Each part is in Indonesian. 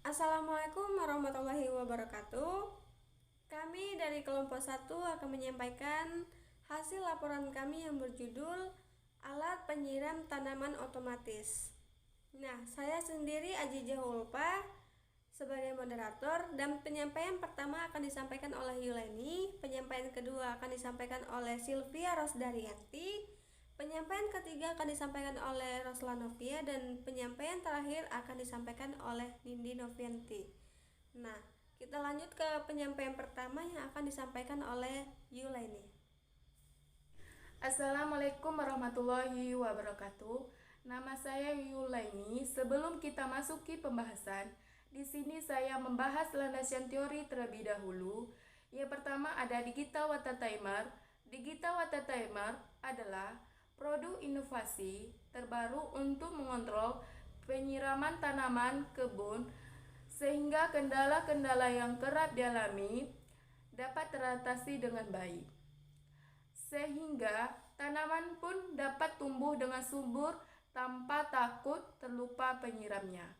Assalamualaikum warahmatullahi wabarakatuh. Kami dari kelompok 1 akan menyampaikan hasil laporan kami yang berjudul Alat Penyiram Tanaman Otomatis. Nah, saya sendiri Aji Jahulpa sebagai moderator, dan penyampaian pertama akan disampaikan oleh Yuleni, penyampaian kedua akan disampaikan oleh Sylvia Rosdarianti, penyampaian ketiga akan disampaikan oleh Roslanovia, dan penyampaian terakhir akan disampaikan oleh Nindi Novianti. Nah, kita lanjut ke penyampaian pertama yang akan disampaikan oleh Yuleni. Assalamualaikum warahmatullahi wabarakatuh. Nama saya Yulaini. Sebelum kita masuki pembahasan, di sini saya membahas landasan teori terlebih dahulu. Yang pertama ada Digital Water Timer. Digital Water Timer adalah produk inovasi terbaru untuk mengontrol penyiraman tanaman kebun sehingga kendala-kendala yang kerap dialami dapat teratasi dengan baik, sehingga tanaman pun dapat tumbuh dengan subur tanpa takut terlupa penyiramnya.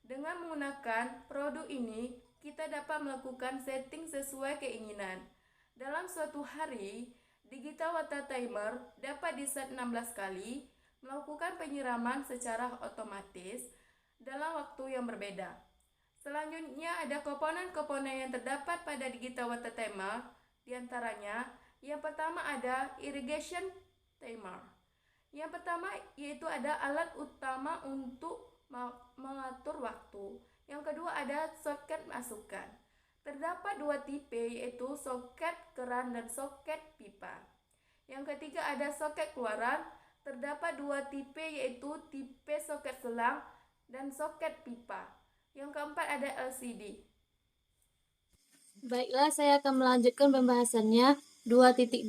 Dengan menggunakan produk ini, kita dapat melakukan setting sesuai keinginan. Dalam suatu hari, Digital Water Timer dapat di-set 16 kali, melakukan penyiraman secara otomatis dalam waktu yang berbeda. Selanjutnya ada komponen-komponen yang terdapat pada Digital Water Timer, diantaranya yang pertama ada irrigation timer. Yang pertama yaitu ada alat utama untuk mengatur waktu. Yang kedua ada soket masukan. Terdapat dua tipe yaitu soket keran dan soket pipa. Yang ketiga ada soket keluaran. Terdapat dua tipe yaitu tipe soket selang dan soket pipa. Yang keempat ada LCD. Baiklah, saya akan melanjutkan pembahasannya. 2.2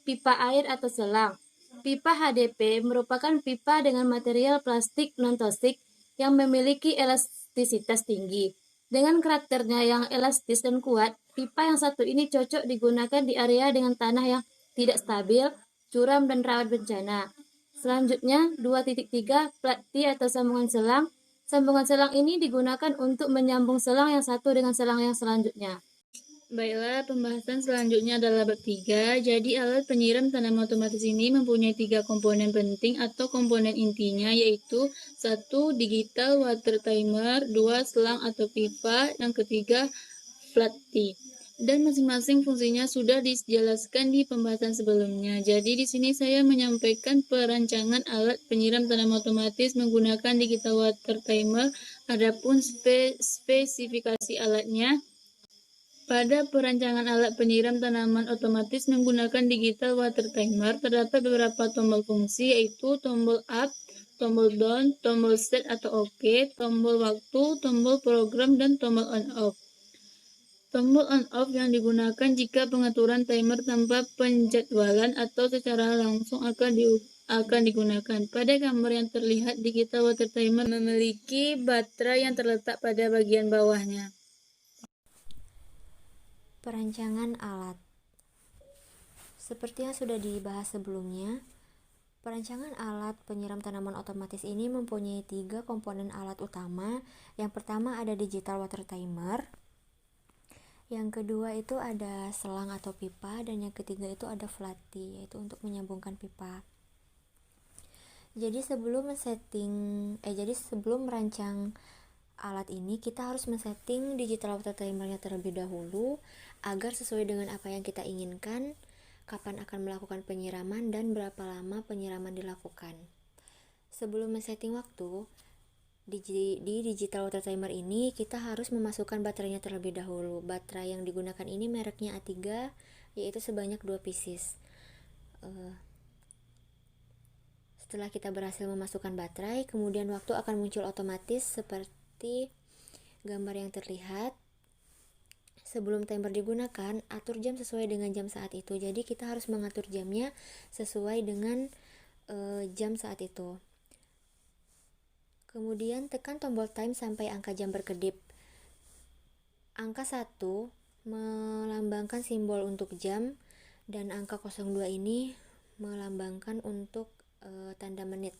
Pipa air atau selang. Pipa HDP merupakan pipa dengan material plastik non-toksik yang memiliki elastisitas tinggi. Dengan karakternya yang elastis dan kuat, pipa yang satu ini cocok digunakan di area dengan tanah yang tidak stabil, curam, dan rawan bencana. Selanjutnya, 2.3 Plat T atau sambungan selang. Sambungan selang ini digunakan untuk menyambung selang yang satu dengan selang yang selanjutnya. Baiklah, pembahasan selanjutnya adalah bab 3. Jadi, alat penyiram tanaman otomatis ini mempunyai 3 komponen penting atau komponen intinya, yaitu 1. Digital water timer, 2. Selang atau pipa, yang ketiga flat T. Dan masing-masing fungsinya sudah dijelaskan di pembahasan sebelumnya. Jadi, di sini saya menyampaikan perancangan alat penyiram tanaman otomatis menggunakan digital water timer. Adapun spesifikasi alatnya, pada perancangan alat penyiram tanaman otomatis menggunakan digital water timer, terdapat beberapa tombol fungsi, yaitu tombol up, tombol down, tombol set atau OK, tombol waktu, tombol program, dan tombol on off. Tombol on off yang digunakan jika pengaturan timer tanpa penjadwalan atau secara langsung akan digunakan. Pada gambar yang terlihat, digital water timer memiliki baterai yang terletak pada bagian bawahnya. Perancangan alat. Seperti yang sudah dibahas sebelumnya, perancangan alat penyiram tanaman otomatis ini mempunyai 3 komponen alat utama. Yang pertama ada digital water timer, yang kedua itu ada selang atau pipa, dan yang ketiga itu ada flat T, yaitu untuk menyambungkan pipa. Jadi sebelum merancang alat ini, kita harus men-setting digital water timernya terlebih dahulu agar sesuai dengan apa yang kita inginkan, kapan akan melakukan penyiraman, dan berapa lama penyiraman dilakukan. Sebelum men-setting waktu, di digital water timer ini kita harus memasukkan baterainya terlebih dahulu. Baterai yang digunakan ini mereknya A3, yaitu sebanyak 2 pieces. Setelah kita berhasil memasukkan baterai, kemudian waktu akan muncul otomatis seperti gambar yang terlihat. Sebelum timer digunakan, atur jam sesuai dengan jam saat itu. Jadi kita harus mengatur jamnya sesuai dengan jam saat itu. Kemudian tekan tombol time sampai angka jam berkedip. Angka 1 melambangkan simbol untuk jam, dan angka 02 ini melambangkan untuk tanda menit.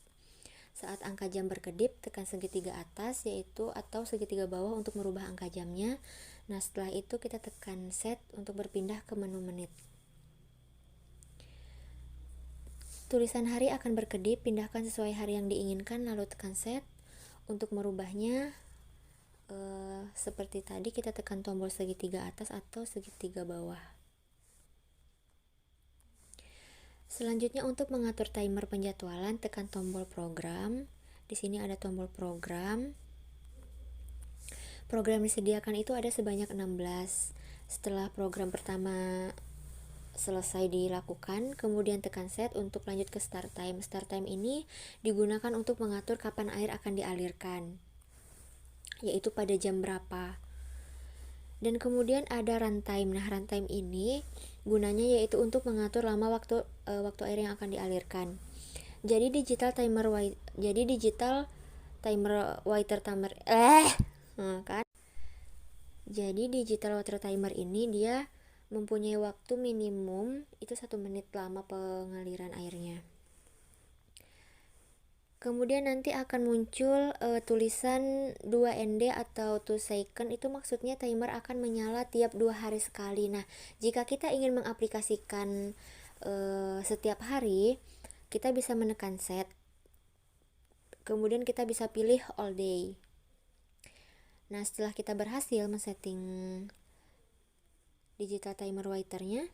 Saat angka jam berkedip, tekan segitiga atas yaitu atau segitiga bawah untuk merubah angka jamnya. Nah, setelah itu kita tekan set untuk berpindah ke menu menit. Tulisan hari akan berkedip, pindahkan sesuai hari yang diinginkan lalu tekan set. Untuk merubahnya seperti tadi, kita tekan tombol segitiga atas atau segitiga bawah. Selanjutnya untuk mengatur timer penjadwalan, tekan tombol program. Di sini ada tombol program. Program disediakan itu ada sebanyak 16. Setelah program pertama selesai dilakukan, kemudian tekan set untuk lanjut ke start time. Start time ini digunakan untuk mengatur kapan air akan dialirkan, yaitu pada jam berapa. Dan kemudian ada runtime. Nah, runtime ini gunanya yaitu untuk mengatur lama waktu air yang akan dialirkan. Jadi digital water timer ini dia mempunyai waktu minimum itu 1 menit lama pengaliran airnya. Kemudian nanti akan muncul tulisan 2ND atau 2 second, itu maksudnya timer akan menyala tiap 2 hari sekali. Nah, jika kita ingin mengaplikasikan setiap hari, kita bisa menekan set. Kemudian kita bisa pilih all day. Nah, setelah kita berhasil men-setting digital timer waiternya,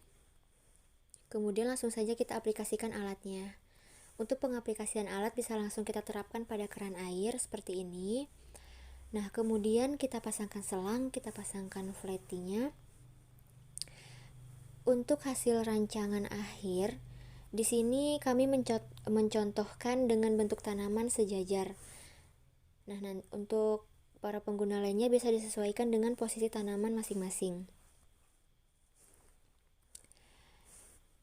kemudian langsung saja kita aplikasikan alatnya. Untuk pengaplikasian alat bisa langsung kita terapkan pada keran air seperti ini. Nah, kemudian kita pasangkan selang, kita pasangkan flatty-nya. Untuk hasil rancangan akhir, di sini kami mencontohkan dengan bentuk tanaman sejajar. Nah, untuk para pengguna lainnya bisa disesuaikan dengan posisi tanaman masing-masing.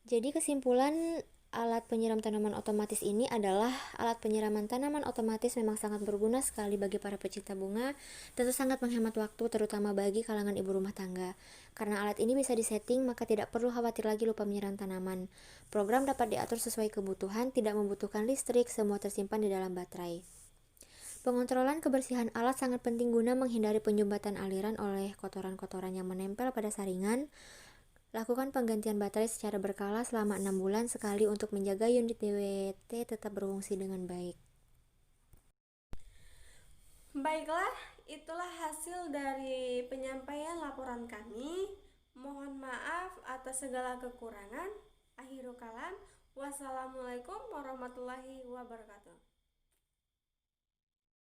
Jadi kesimpulan, alat penyiram tanaman otomatis ini adalah alat penyiraman tanaman otomatis memang sangat berguna sekali bagi para pecinta bunga. Tentu sangat menghemat waktu, terutama bagi kalangan ibu rumah tangga. Karena alat ini bisa disetting, maka tidak perlu khawatir lagi lupa menyiram tanaman. Program dapat diatur sesuai kebutuhan, tidak membutuhkan listrik, semua tersimpan di dalam baterai. Pengontrolan kebersihan alat sangat penting guna menghindari penyumbatan aliran oleh kotoran-kotoran yang menempel pada saringan. Lakukan penggantian baterai secara berkala selama 6 bulan sekali untuk menjaga unit DWT tetap berfungsi dengan baik. Baiklah, itulah hasil dari penyampaian laporan kami. Mohon maaf atas segala kekurangan. Akhirul kalam. Wassalamualaikum warahmatullahi wabarakatuh.